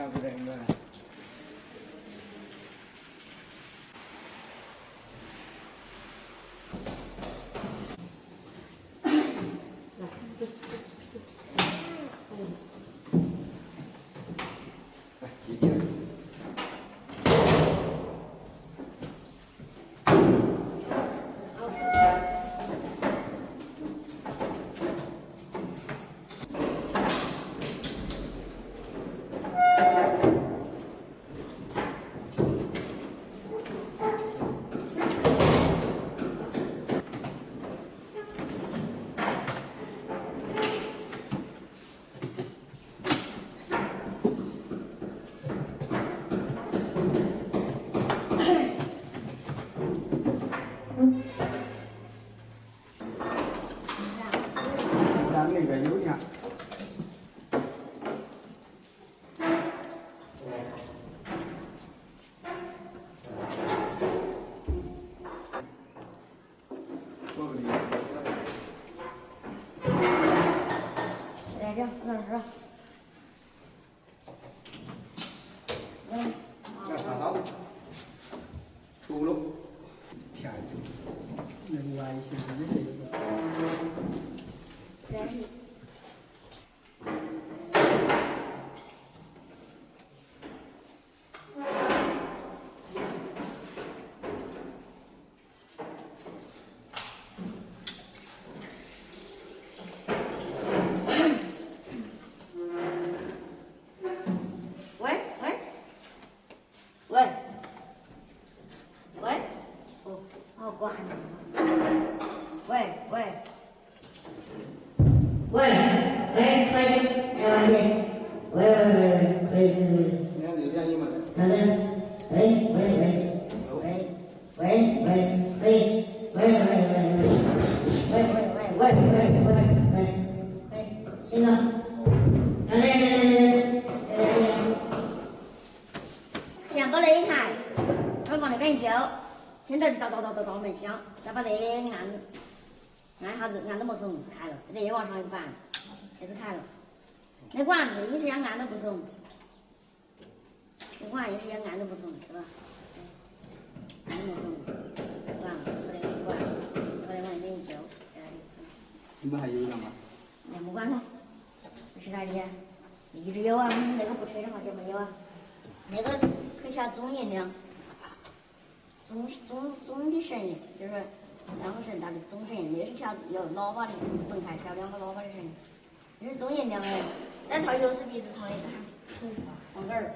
要不然呢？来，接起来。 让那个有氧。来这，那是。这好好。出路。跳一跳。能歪些是这个。 先把那一台，我往那边一揪，听到就叨门响，再把那按一下子，按都没松就开了，那也往上一扳，开始开了。那管子一时间按都不松，那管一时间按都不松，是吧？按都没松，完了，把那往那边一揪，在那里。你们还有氧吗？那没管它，是哪里？一直有啊，那个不吹的话就没有啊。那个可以调总音量，总的声音，就是2个声大的总声音，那是调有喇叭的，分开调2个喇叭的声音，那是总音量的。再朝USB子朝那个，放这儿，